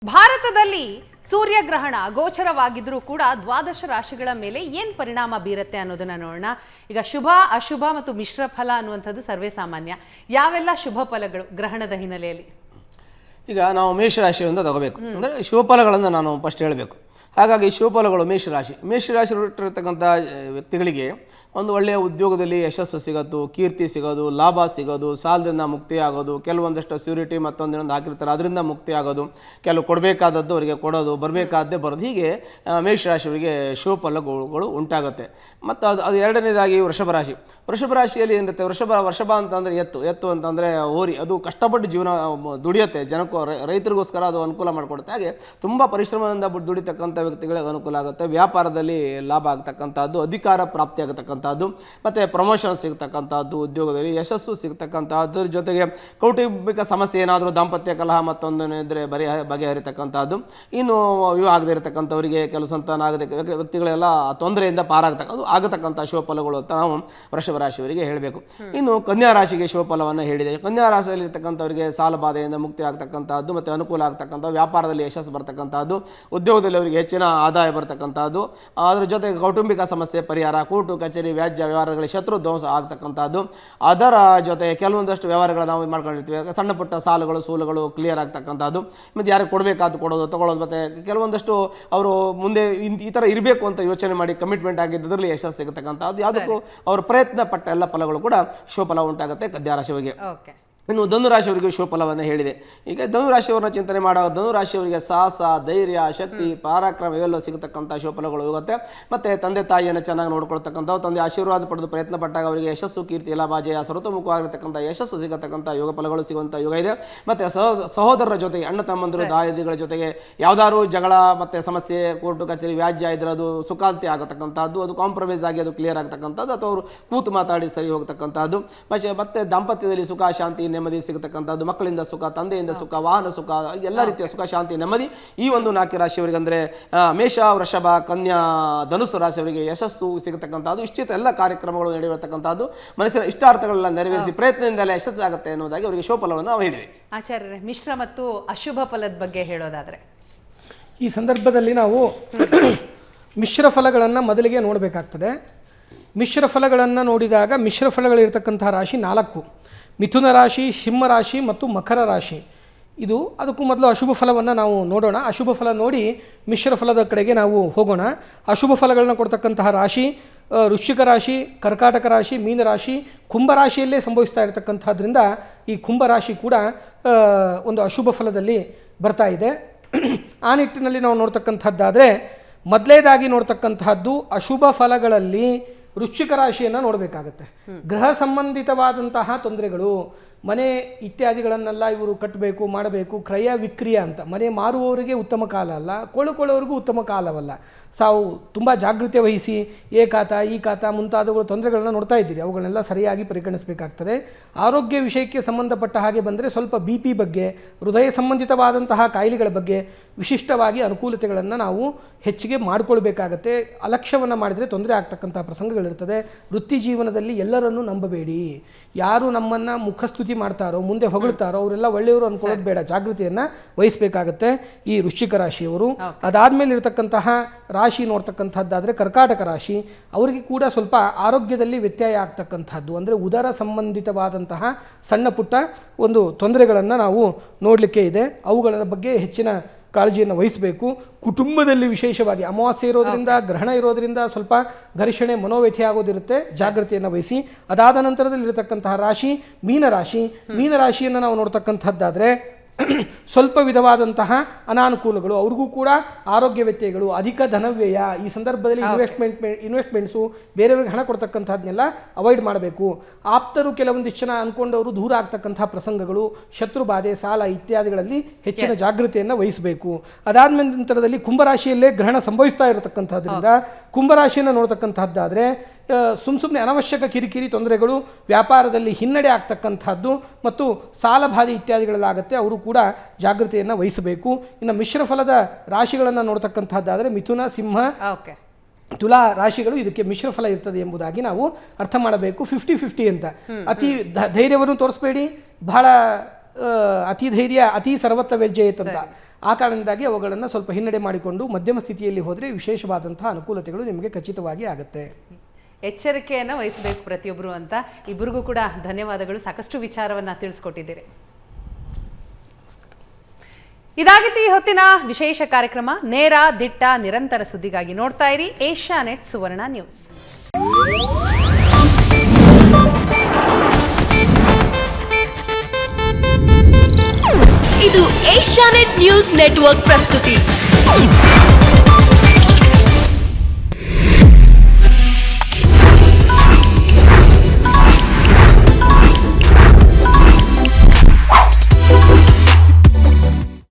ಭಾರತದಲ್ಲಿ ಸೂರ್ಯಗ್ರಹಣ ಗೋಚರವಾಗಿದ್ರೂ ಕೂಡ ದ್ವಾದಶ ರಾಶಿಗಳ ಮೇಲೆ ಏನು ಪರಿಣಾಮ ಬೀರುತ್ತೆ ಅನ್ನೋದನ್ನ ನೋಡೋಣ. ಈಗ ಶುಭ, ಅಶುಭ ಮತ್ತು ಮಿಶ್ರ ಫಲ ಅನ್ನುವಂಥದ್ದು ಸರ್ವೇ ಸಾಮಾನ್ಯ. ಯಾವೆಲ್ಲ ಶುಭ ಫಲಗಳು ಗ್ರಹಣದ ಹಿನ್ನೆಲೆಯಲ್ಲಿ? ಈಗ ನಾವು ಮೇಷರಾಶಿಯಿಂದ ತಗೋಬೇಕು ಅಂದರೆ ಶುಭಫಲಗಳನ್ನು ನಾನು ಫಸ್ಟ್ ಹೇಳಬೇಕು. ಹಾಗಾಗಿ ಶುಭಫಲಗಳು ಮೇಷರಾಶಿ ಇರ್ತಕ್ಕಂಥ ವ್ಯಕ್ತಿಗಳಿಗೆ ಒಂದು ಒಳ್ಳೆಯ ಉದ್ಯೋಗದಲ್ಲಿ ಯಶಸ್ಸು ಸಿಗೋದು, ಕೀರ್ತಿ ಸಿಗೋದು, ಲಾಭ ಸಿಗೋದು, ಸಾಲದಿಂದ ಮುಕ್ತಿ ಆಗೋದು, ಕೆಲವೊಂದಷ್ಟು ಸ್ಯೂರಿಟಿ ಮತ್ತೊಂದಿನೊಂದು ಹಾಕಿರ್ತಾರೆ ಅದರಿಂದ ಮುಕ್ತಿ ಆಗೋದು, ಕೆಲವು ಕೊಡಬೇಕಾದದ್ದು ಅವರಿಗೆ ಕೊಡೋದು, ಬರಬೇಕಾದ್ದೇ ಬರೋದು, ಹೀಗೆ ಮೇಷರಾಶಿಯವರಿಗೆ ಶುಭಫಲಗಳು ಉಂಟಾಗುತ್ತೆ. ಮತ್ತು ಅದು ಎರಡನೇದಾಗಿ ವೃಷಭ ರಾಶಿಯಲ್ಲಿ ಏನಿರುತ್ತೆ, ವೃಷಭ ಅಂತಂದರೆ ಎತ್ತು ಅಂತಂದರೆ ಹೋರಿ, ಅದು ಕಷ್ಟಪಟ್ಟು ಜೀವನ ದುಡಿಯುತ್ತೆ, ಜನಕ್ಕೂ ರೈತರಿಗೋಸ್ಕರ ಅದು ಅನುಕೂಲ ಮಾಡಿಕೊಡುತ್ತೆ. ಹಾಗೆ ತುಂಬ ಪರಿಶ್ರಮದಿಂದ ದುಡಿತಕ್ಕಂಥ ವ್ಯಕ್ತಿಗಳಿಗೆ ಅನುಕೂಲ ಆಗುತ್ತೆ. ವ್ಯಾಪಾರದಲ್ಲಿ ಲಾಭ ಆಗ್ತಕ್ಕಂಥದ್ದು, ಅಧಿಕಾರ ಪ್ರಾಪ್ತಿ ಆಗತಕ್ಕಂಥದ್ದು, ಮತ್ತು ಪ್ರಮೋಷನ್ ಸಿಗ್ತಕ್ಕಂಥದ್ದು, ಉದ್ಯೋಗದಲ್ಲಿ ಯಶಸ್ಸು ಸಿಗ್ತಕ್ಕಂಥದ್ರ ಜೊತೆಗೆ ಕೌಟುಂಬಿಕ ಸಮಸ್ಯೆ ಏನಾದರೂ ದಾಂಪತ್ಯ ಕಲಹ ಮತ್ತೊಂದು ಇದ್ದರೆ ಬಗೆಹರಿತಕ್ಕಂಥದ್ದು, ಇನ್ನು ವಿವಾಹ ಆಗದೇ ಇರತಕ್ಕಂಥವರಿಗೆ ಕೆಲವು ಸಂತಾನ ಆಗದ ವ್ಯಕ್ತಿಗಳೆಲ್ಲ ತೊಂದರೆಯಿಂದ ಆಗತಕ್ಕಂಥ ಶುಭಫಲಗಳು ಅಂತ ನಾವು ವೃಷಭ ರಾಶಿಯವರಿಗೆ ಹೇಳಬೇಕು. ಇನ್ನು ಕನ್ಯಾ ರಾಶಿಗೆ ಶುಭಫಲವನ್ನು ಹೇಳಿದೆ. ಕನ್ಯಾ ರಾಶಿಯಲ್ಲಿ ಇರ್ತಕ್ಕಂಥವರಿಗೆ ಸಾಲ ಬಾಧೆಯಿಂದ ಮುಕ್ತಿ ಆಗ್ತಕ್ಕಂಥದ್ದು, ಮತ್ತು ಅನುಕೂಲ ಆಗ್ತಕ್ಕಂಥ, ವ್ಯಾಪಾರದಲ್ಲಿ ಯಶಸ್ಸು ಬರ್ತಕ್ಕಂಥದ್ದು, ಉದ್ಯೋಗದಲ್ಲಿ ಅವರಿಗೆ ಹೆಚ್ಚಿನ ಆದಾಯ ಬರ್ತಕ್ಕಂಥದ್ದು, ಅದರ ಜೊತೆಗೆ ಕೌಟುಂಬಿಕ ಸಮಸ್ಯೆ ಪರಿಹಾರ, ಕೋರ್ಟು ಕಚೇರಿ ವ್ಯಾಜ್ಯ ವ್ಯವಹಾರಗಳಿಗೆ ಶತ್ರು ಧ್ವಂಸ ಆಗ್ತಕ್ಕಂಥದ್ದು, ಅದರ ಜೊತೆಗೆ ಕೆಲವೊಂದಷ್ಟು ವ್ಯವಹಾರಗಳು ನಾವು ಮಾಡ್ಕೊಂಡಿರ್ತೀವಿ, ಸಣ್ಣ ಪುಟ್ಟ ಸೂಲಗಳು ಕ್ಲಿಯರ್ ಆಗ್ತಕ್ಕಂಥದ್ದು, ಮತ್ತು ಯಾರಿಗೆ ಕೊಡಬೇಕಾದ್ದು ಕೊಡೋದು ತಗೊಳ್ಳೋದು, ಮತ್ತು ಕೆಲವೊಂದಷ್ಟು ಅವರು ಮುಂದೆ ಈ ಥರ ಇರಬೇಕು ಅಂತ ಯೋಚನೆ ಮಾಡಿ ಕಮಿಟ್ಮೆಂಟ್ ಆಗಿದ್ದರಲ್ಲಿ ಯಶಸ್ಸು ಸಿಗತಕ್ಕಂಥದ್ದು, ಯಾವುದಕ್ಕೂ ಅವರು ಪ್ರಯತ್ನ ಪಟ್ಟ ಎಲ್ಲ ಫಲಗಳು ಕೂಡ ಶುಭಫಲ ಉಂಟಾಗುತ್ತೆ ಕನ್ಯಾ ರಾಶಿಯವರಿಗೆ. ಇನ್ನು ಧನುರಾಶಿಯವರಿಗೆ ಶುಭಫಲವನ್ನು ಹೇಳಿದೆ. ಈಗ ಧನುರಾಶಿಯವರನ್ನ ಚಿಂತನೆ ಮಾಡುವ ಧನುರಾಶಿಯವರಿಗೆ ಸಾಹಸ, ಧೈರ್ಯ, ಶಕ್ತಿ, ಪರಾಕ್ರಮ ಇವೆಲ್ಲ ಸಿಗತಕ್ಕಂಥ ಶುಭಫಲಗಳು ಹೋಗುತ್ತೆ. ಮತ್ತು ತಂದೆ ತಾಯಿಯನ್ನು ಚೆನ್ನಾಗಿ ನೋಡ್ಕೊಳ್ತಕ್ಕಂಥವು, ತಂದೆ ಆಶೀರ್ವಾದ ಪಡೆದು ಪ್ರಯತ್ನ ಪಟ್ಟಾಗ ಅವರಿಗೆ ಯಶಸ್ಸು, ಕೀರ್ತಿ, ಲಾಭ, ಜಯ, ಸರ್ವತೋಮುಖವಾಗಿರ್ತಕ್ಕಂಥ ಯಶಸ್ಸು ಸಿಗತಕ್ಕಂಥ ಯೋಗ ಫಲಗಳು ಸಿಗುವಂಥ ಯೋಗ ಇದೆ. ಮತ್ತು ಸಹೋದರರ ಜೊತೆಗೆ, ಅಣ್ಣ ತಮ್ಮಂದಿರು, ದಾಯಾದಿಗಳ ಜೊತೆಗೆ ಯಾವುದಾದ್ರು ಜಗಳ ಮತ್ತು ಸಮಸ್ಯೆ, ಕೋರ್ಟು ಕಚೇರಿ ವ್ಯಾಜ್ಯ ಇದ್ರೆ ಅದು ಸುಖಾಂತಿ ಆಗತಕ್ಕಂಥದ್ದು, ಅದು ಕಾಂಪ್ರಮೈಸ್ ಆಗಿ ಅದು ಕ್ಲಿಯರ್ ಆಗ್ತಕ್ಕಂಥದ್ದು, ಅಥವಾ ಅವರು ಕೂತು ಮಾತಾಡಿ ಸರಿ ಹೋಗ್ತಕ್ಕಂಥದ್ದು, ಮತ್ತು ದಾಂಪತ್ಯದಲ್ಲಿ ಸುಖ, ಶಾಂತಿ, ನೆಮ್ಮದಿ ಸಿಗತಕ್ಕಂಥದ್ದು, ಮಕ್ಕಳಿಂದ ಸುಖ, ತಂದೆಯಿಂದ ಸುಖ, ವಾಹನ ಸುಖ, ಎಲ್ಲ ರೀತಿಯ ಸುಖ, ಶಾಂತಿ, ನೆಮ್ಮದಿ ಈ ಒಂದು 4 ರಾಶಿಯವರಿಗೆ ಅಂದರೆ ಮೇಷ, ವೃಷಭ, ಕನ್ಯಾ, ಧನುಸ್ಸು ರಾಶಿಯವರಿಗೆ ಯಶಸ್ಸು ಸಿಗತಕ್ಕಂಥದ್ದು, ಇಷ್ಟಿತ ಎಲ್ಲ ಕಾರ್ಯಕ್ರಮಗಳು ನಡೆಯತಕ್ಕಂಥದ್ದು, ಮನಸ್ಸಿನ ಇಷ್ಟಾರ್ಥಗಳನ್ನ ನೆರವೇರಿಸಿ ಪ್ರಯತ್ನದಿಂದಲೇ ಯಶಸ್ಸಾಗುತ್ತೆ ಅನ್ನೋದಾಗಿ ಅವರಿಗೆ ಶುಭಫಲವನ್ನು ನಾವು ಹೇಳಿದ್ವಿ. ಆಚಾರ್ಯರೇ, ಮಿಶ್ರ ಮತ್ತು ಅಶುಭ ಫಲದ ಬಗ್ಗೆ ಹೇಳೋದಾದರೆ ಈ ಸಂದರ್ಭದಲ್ಲಿ ನಾವು ಮಿಶ್ರ ಫಲಗಳನ್ನು ಮೊದಲಿಗೆ ನೋಡಬೇಕಾಗ್ತದೆ. ಮಿಶ್ರ ಫಲಗಳನ್ನು ನೋಡಿದಾಗ ಮಿಶ್ರ ಫಲಗಳಿರ್ತಕ್ಕಂಥ ರಾಶಿ 4: ಮಿಥುನ ರಾಶಿ, ಸಿಂಹ ರಾಶಿ ಮತ್ತು ಮಕರ ರಾಶಿ. ಅದಕ್ಕೂ ಮೊದಲು ಅಶುಭ ಫಲವನ್ನು ನಾವು ನೋಡೋಣ. ಅಶುಭ ಫಲ ನೋಡಿ ಮಿಶ್ರ ಫಲದ ಕಡೆಗೆ ನಾವು ಹೋಗೋಣ. ಅಶುಭ ಫಲಗಳನ್ನು ಕೊಡ್ತಕ್ಕಂತಹ ರಾಶಿ ವೃಶ್ಚಿಕ ರಾಶಿ, ಕರ್ಕಾಟಕ ರಾಶಿ, ಮೀನರಾಶಿ, ಕುಂಭರಾಶಿಯಲ್ಲೇ ಸಂಭವಿಸ್ತಾ ಇರತಕ್ಕಂಥದ್ರಿಂದ ಈ ಕುಂಭರಾಶಿ ಕೂಡ ಒಂದು ಅಶುಭ ಫಲದಲ್ಲಿ ಬರ್ತಾ ಇದೆ. ಆ ನಿಟ್ಟಿನಲ್ಲಿ ನಾವು ನೋಡ್ತಕ್ಕಂಥದ್ದಾದರೆ ಮೊದಲೇದಾಗಿ ನೋಡ್ತಕ್ಕಂತಹದ್ದು ಅಶುಭ ಫಲಗಳಲ್ಲಿ ವೃಶ್ಚಿಕ ರಾಶಿಯನ್ನು ನೋಡಬೇಕಾಗತ್ತೆ. ಗೃಹ ಸಂಬಂಧಿತವಾದಂತಹ ತೊಂದರೆಗಳು, ಮನೆ ಇತ್ಯಾದಿಗಳನ್ನೆಲ್ಲ ಇವರು ಕಟ್ಟಬೇಕು, ಮಾಡಬೇಕು, ಕ್ರಯ ವಿಕ್ರಿಯ ಅಂತ. ಮನೆ ಮಾರುವವರಿಗೆ ಉತ್ತಮ ಕಾಲ ಅಲ್ಲ, ಕೊಳ್ಳುಕೊಳ್ಳೋರಿಗೂ ಉತ್ತಮ ಕಾಲವಲ್ಲ. ತುಂಬ ಜಾಗೃತಿ ವಹಿಸಿ ಈ ಖಾತ ಮುಂತಾದವುಗಳ ತೊಂದರೆಗಳನ್ನ ನೋಡ್ತಾ ಇದ್ದೀರಿ. ಅವುಗಳನ್ನೆಲ್ಲ ಸರಿಯಾಗಿ ಪರಿಗಣಿಸಬೇಕಾಗ್ತದೆ. ಆರೋಗ್ಯ ವಿಷಯಕ್ಕೆ ಸಂಬಂಧಪಟ್ಟ ಹಾಗೆ ಬಂದರೆ ಸ್ವಲ್ಪ BP ಬಗ್ಗೆ, ಹೃದಯ ಸಂಬಂಧಿತವಾದಂತಹ ಕಾಯಿಲೆಗಳ ಬಗ್ಗೆ ವಿಶಿಷ್ಟವಾಗಿ ಅನುಕೂಲತೆಗಳನ್ನು ನಾವು ಹೆಚ್ಚಿಗೆ ಮಾಡಿಕೊಳ್ಬೇಕಾಗತ್ತೆ. ಅಲಕ್ಷ್ಯವನ್ನು ಮಾಡಿದರೆ ತೊಂದರೆ ಆಗ್ತಕ್ಕಂಥ ಪ್ರಸಂಗಗಳಿರ್ತದೆ. ವೃತ್ತಿ ಜೀವನದಲ್ಲಿ ಎಲ್ಲರನ್ನೂ ನಂಬಬೇಡಿ. ಯಾರು ನಮ್ಮನ್ನು ಮುಖಸ್ತುತಿ ಮಾಡ್ತಾರೋ, ಮುಂದೆ ಹೊಗಳ್ತಾರೋ ಅವರೆಲ್ಲ ಒಳ್ಳೆಯವರು ಅಂದ್ಕೊಳ್ಳೋದು ಬೇಡ. ಜಾಗೃತಿಯನ್ನು ವಹಿಸಬೇಕಾಗತ್ತೆ ಈ ವೃಶ್ಚಿಕ ರಾಶಿಯವರು. ಅದಾದಮೇಲೆ ಇರತಕ್ಕಂತಹ ರಾಶಿ ನೋಡ್ತಕ್ಕಂಥದ್ದಾದರೆ ಕರ್ಕಾಟಕ ರಾಶಿ, ಅವರಿಗೆ ಕೂಡ ಸ್ವಲ್ಪ ಆರೋಗ್ಯದಲ್ಲಿ ವ್ಯತ್ಯಯ ಆಗ್ತಕ್ಕಂಥದ್ದು, ಅಂದರೆ ಉದರ ಸಂಬಂಧಿತವಾದಂತಹ ಸಣ್ಣ ಪುಟ್ಟ ಒಂದು ತೊಂದರೆಗಳನ್ನು ನಾವು ನೋಡಲಿಕ್ಕೆ ಇದೆ. ಅವುಗಳ ಬಗ್ಗೆ ಹೆಚ್ಚಿನ ಕಾಳಜಿಯನ್ನು ವಹಿಸಬೇಕು. ಕುಟುಂಬದಲ್ಲಿ ವಿಶೇಷವಾಗಿ ಅಮಾವಾಸ್ಯೆ ಇರೋದರಿಂದ, ಗ್ರಹಣ ಇರೋದರಿಂದ ಸ್ವಲ್ಪ ಘರ್ಷಣೆ, ಮನೋವ್ಯಥೆ ಆಗೋದಿರುತ್ತೆ. ಜಾಗೃತಿಯನ್ನು ವಹಿಸಿ. ಅದಾದ ನಂತರದಲ್ಲಿರತಕ್ಕಂತಹ ರಾಶಿ ಮೀನರಾಶಿಯನ್ನು ನಾವು ನೋಡ್ತಕ್ಕಂಥದ್ದಾದರೆ ಸ್ವಲ್ಪ ವಿಧವಾದಂತಹ ಅನಾನುಕೂಲಗಳು, ಅವ್ರಿಗೂ ಕೂಡ ಆರೋಗ್ಯ ವ್ಯತ್ಯಯಗಳು, ಅಧಿಕ ಧನವ್ಯಯ. ಈ ಸಂದರ್ಭದಲ್ಲಿ ಇನ್ವೆಸ್ಟ್ಮೆಂಟ್ಸು, ಬೇರೆಯವ್ರಿಗೆ ಹಣ ಕೊಡ್ತಕ್ಕಂಥದ್ದನ್ನೆಲ್ಲ ಅವಾಯ್ಡ್ ಮಾಡಬೇಕು. ಆಪ್ತರು ಕೆಲವೊಂದಿಷ್ಟು ಜನ ಅಂದ್ಕೊಂಡವರು ದೂರ ಆಗ್ತಕ್ಕಂಥ ಪ್ರಸಂಗಗಳು, ಶತ್ರು ಬಾಧೆ, ಸಾಲ ಇತ್ಯಾದಿಗಳಲ್ಲಿ ಹೆಚ್ಚಿನ ಜಾಗೃತಿಯನ್ನು ವಹಿಸಬೇಕು. ಅದಾದ ನಂತರದಲ್ಲಿ ಕುಂಭರಾಶಿಯಲ್ಲೇ ಗ್ರಹಣ ಸಂಭವಿಸ್ತಾ ಇರತಕ್ಕಂಥದ್ರಿಂದ ಕುಂಭರಾಶಿಯನ್ನು ನೋಡ್ತಕ್ಕಂಥದ್ದಾದರೆ ಸುಮ್ಮನೆ ಅನವಶ್ಯಕ ಕಿರಿಕಿರಿ ತೊಂದರೆಗಳು, ವ್ಯಾಪಾರದಲ್ಲಿ ಹಿನ್ನಡೆ ಆಗ್ತಕ್ಕಂಥದ್ದು ಮತ್ತು ಸಾಲಬಾಧೆ ಇತ್ಯಾದಿಗಳಲ್ಲಾಗುತ್ತೆ. ಅವರು ಕೂಡ ಜಾಗೃತಿಯನ್ನು ವಹಿಸಬೇಕು. ಇನ್ನು ಮಿಶ್ರ ಫಲದ ರಾಶಿಗಳನ್ನು ನೋಡ್ತಕ್ಕಂಥದ್ದಾದರೆ ಮಿಥುನ, ಸಿಂಹ, ತುಲಾ ರಾಶಿಗಳು ಇದಕ್ಕೆ ಮಿಶ್ರ ಫಲ ಇರ್ತದೆ ಎಂಬುದಾಗಿ ನಾವು ಅರ್ಥ ಮಾಡಬೇಕು. 50-50 ಅಂತ. ಅತಿ ಧೈರ್ಯವನ್ನು ತೋರಿಸಬೇಡಿ, ಬಹಳ ಅತಿ ಧೈರ್ಯ ಅತಿ ಸರ್ವತ್ರ ವೆಜ್ಜೆಯತ್ ಅಂತ. ಆ ಕಾರಣದಿಂದಾಗಿ ಅವುಗಳನ್ನು ಸ್ವಲ್ಪ ಹಿನ್ನಡೆ ಮಾಡಿಕೊಂಡು ಮಧ್ಯಮ ಸ್ಥಿತಿಯಲ್ಲಿ ಹೋದರೆ ವಿಶೇಷವಾದಂತಹ ಅನುಕೂಲತೆಗಳು ನಿಮಗೆ ಖಚಿತವಾಗಿ ಆಗುತ್ತೆ. ಎಚ್ಚರಿಕೆಯನ್ನು ವಹಿಸಬೇಕು ಪ್ರತಿಯೊಬ್ಬರು ಅಂತ. ಇಬ್ಬರಿಗೂ ಕೂಡ ಧನ್ಯವಾದಗಳು, ಸಾಕಷ್ಟು ವಿಚಾರವನ್ನು ತಿಳಿಸ್ಕೊಟ್ಟಿದ್ದೀರಿ. ಇದಾಗಿತ್ತು ಈ ಹೊತ್ತಿನ ವಿಶೇಷ ಕಾರ್ಯಕ್ರಮ. ನೇರ, ದಿಟ್ಟ, ನಿರಂತರ ಸುದ್ದಿಗಾಗಿ ನೋಡ್ತಾ ಇರಿ ಏಷ್ಯಾನೆಟ್ ಸುವರ್ಣ ನ್ಯೂಸ್. ಇದು ಏಷ್ಯಾನೆಟ್ ನ್ಯೂಸ್ ನೆಟ್ವರ್ಕ್ ಪ್ರಸ್ತುತಿ.